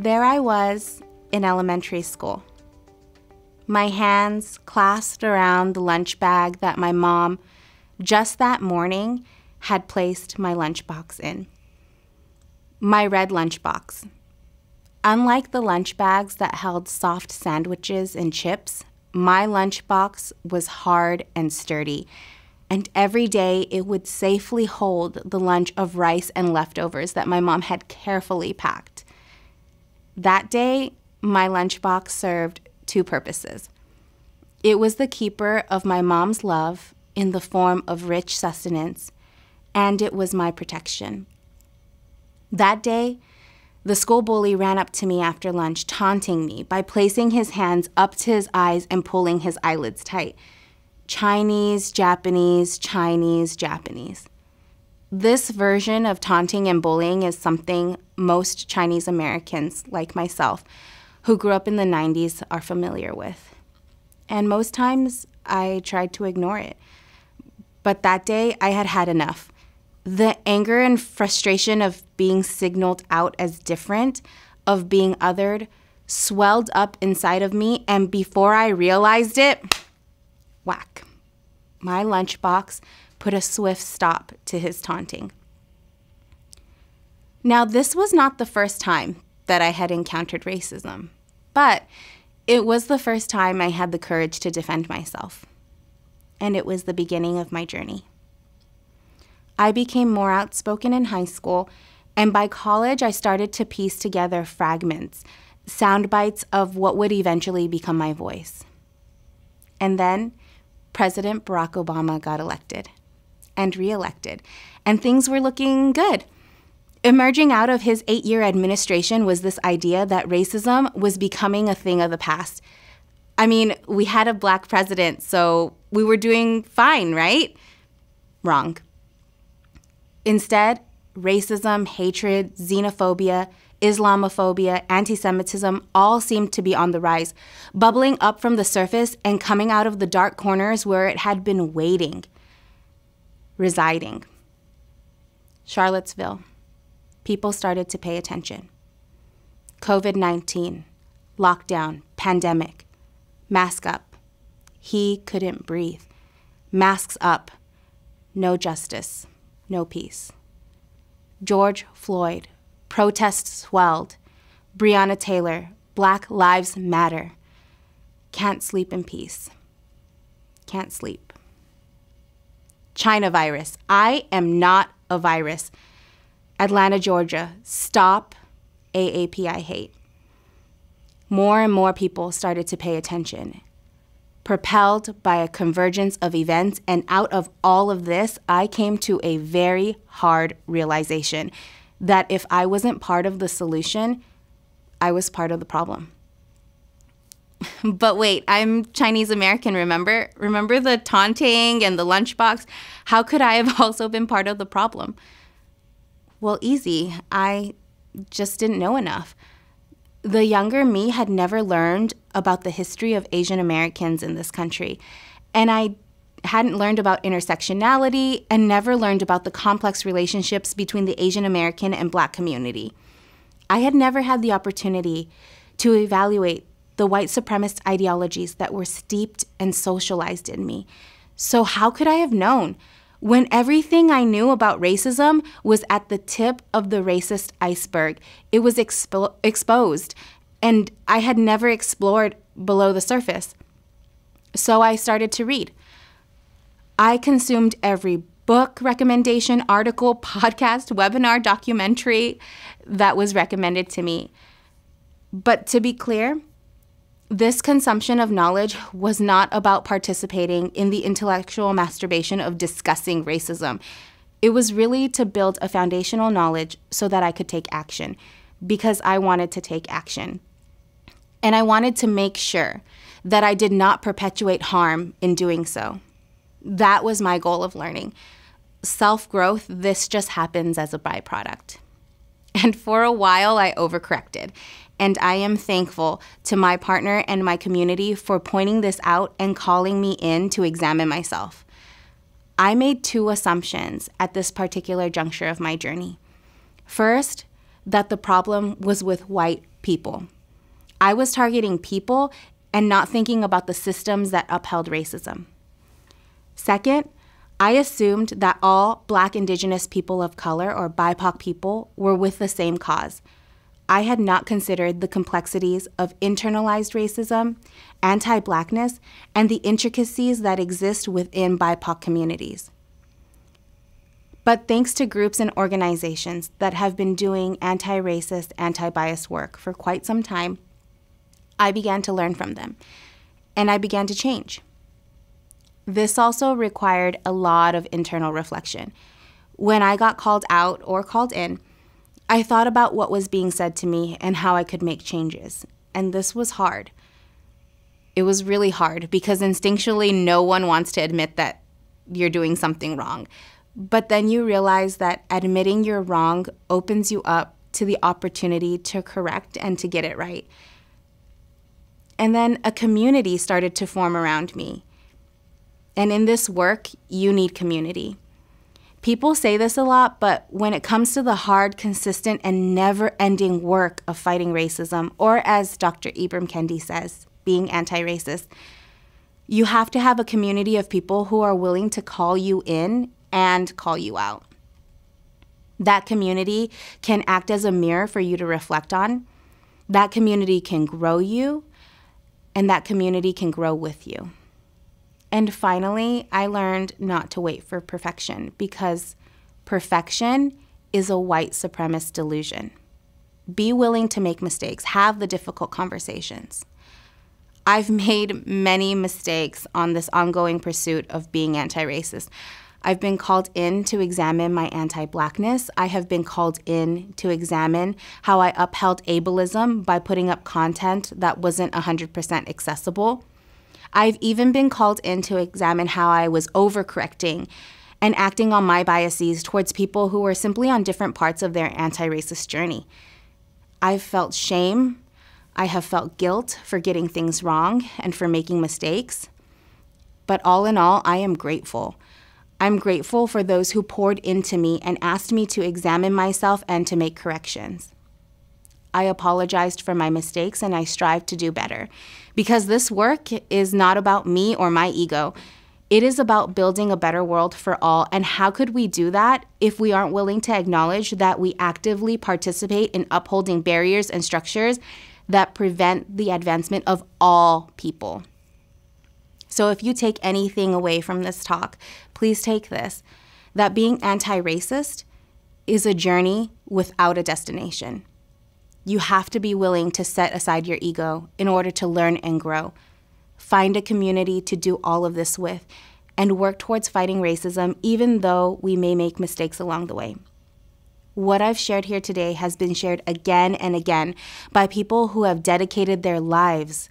There I was in elementary school, my hands clasped around the lunch bag that my mom, just that morning, had placed my lunchbox in. My red lunchbox. Unlike the lunch bags that held soft sandwiches and chips, my lunchbox was hard and sturdy, and every day it would safely hold the lunch of rice and leftovers that my mom had carefully packed. That day, my lunchbox served two purposes. It was the keeper of my mom's love in the form of rich sustenance, and it was my protection. That day, the school bully ran up to me after lunch, taunting me by placing his hands up to his eyes and pulling his eyelids tight. Chinese, Japanese, Chinese, Japanese. This version of taunting and bullying is something most Chinese Americans, like myself, who grew up in the 90s, are familiar with. And most times, I tried to ignore it. But that day, I had had enough. The anger and frustration of being signaled out as different, of being othered, swelled up inside of me, and before I realized it, whack. My lunchbox put a swift stop to his taunting. Now, this was not the first time that I had encountered racism, but it was the first time I had the courage to defend myself. And it was the beginning of my journey. I became more outspoken in high school, and by college, I started to piece together fragments, sound bites of what would eventually become my voice. And then President Barack Obama got elected and reelected, and things were looking good. Emerging out of his 8-year administration was this idea that racism was becoming a thing of the past. I mean, we had a Black president, so we were doing fine, right? Wrong. Instead, racism, hatred, xenophobia, Islamophobia, anti-Semitism all seemed to be on the rise, bubbling up from the surface and coming out of the dark corners where it had been waiting, residing. Charlottesville. People started to pay attention. COVID-19, lockdown, pandemic, mask up. He couldn't breathe. Masks up. No justice, no peace. George Floyd, protests swelled. Breonna Taylor, Black Lives Matter. Can't sleep in peace. Can't sleep. China virus. I am not a virus. Atlanta, Georgia. Stop AAPI hate. More and more people started to pay attention. Propelled by a convergence of events, and out of all of this, I came to a very hard realization that if I wasn't part of the solution, I was part of the problem. But wait, I'm Chinese American, remember? Remember the taunting and the lunchbox? How could I have also been part of the problem? Well, easy. I just didn't know enough. The younger me had never learned about the history of Asian Americans in this country, and I hadn't learned about intersectionality and never learned about the complex relationships between the Asian American and Black community. I had never had the opportunity to evaluate the white supremacist ideologies that were steeped and socialized in me. So how could I have known when everything I knew about racism was at the tip of the racist iceberg? It was exposed, and I had never explored below the surface. So I started to read. I consumed every book recommendation, article, podcast, webinar, documentary that was recommended to me. But to be clear, this consumption of knowledge was not about participating in the intellectual masturbation of discussing racism. It was really to build a foundational knowledge so that I could take action, because I wanted to take action. And I wanted to make sure that I did not perpetuate harm in doing so. That was my goal of learning. Self-growth, this just happens as a byproduct. And for a while, I overcorrected. And I am thankful to my partner and my community for pointing this out and calling me in to examine myself. I made two assumptions at this particular juncture of my journey. First, that the problem was with white people. I was targeting people and not thinking about the systems that upheld racism. Second, I assumed that all Black, Indigenous people of color, or BIPOC people, were with the same cause. I had not considered the complexities of internalized racism, anti-Blackness, and the intricacies that exist within BIPOC communities. But thanks to groups and organizations that have been doing anti-racist, anti-bias work for quite some time, I began to learn from them, and I began to change. This also required a lot of internal reflection. When I got called out or called in, I thought about what was being said to me and how I could make changes, and this was hard. It was really hard because instinctually no one wants to admit that you're doing something wrong. But then you realize that admitting you're wrong opens you up to the opportunity to correct and to get it right. And then a community started to form around me. And in this work, you need community. People say this a lot, but when it comes to the hard, consistent, and never-ending work of fighting racism, or as Dr. Ibram Kendi says, being anti-racist, you have to have a community of people who are willing to call you in and call you out. That community can act as a mirror for you to reflect on. That community can grow you, and that community can grow with you. And finally, I learned not to wait for perfection, because perfection is a white supremacist delusion. Be willing to make mistakes. Have the difficult conversations. I've made many mistakes on this ongoing pursuit of being anti-racist. I've been called in to examine my anti-Blackness. I have been called in to examine how I upheld ableism by putting up content that wasn't 100% accessible. I've even been called in to examine how I was overcorrecting and acting on my biases towards people who were simply on different parts of their anti-racist journey. I've felt shame. I have felt guilt for getting things wrong and for making mistakes. But all in all, I am grateful. I'm grateful for those who poured into me and asked me to examine myself and to make corrections. I apologized for my mistakes and I strive to do better, because this work is not about me or my ego. It is about building a better world for all. And how could we do that if we aren't willing to acknowledge that we actively participate in upholding barriers and structures that prevent the advancement of all people? So if you take anything away from this talk, please take this, that being anti-racist is a journey without a destination. You have to be willing to set aside your ego in order to learn and grow. Find a community to do all of this with and work towards fighting racism, even though we may make mistakes along the way. What I've shared here today has been shared again and again by people who have dedicated their lives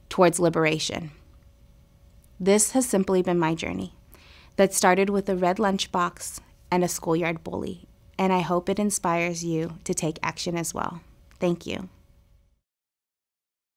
towards liberation. This has simply been my journey that started with a red lunchbox and a schoolyard bully, and I hope it inspires you to take action as well. Thank you.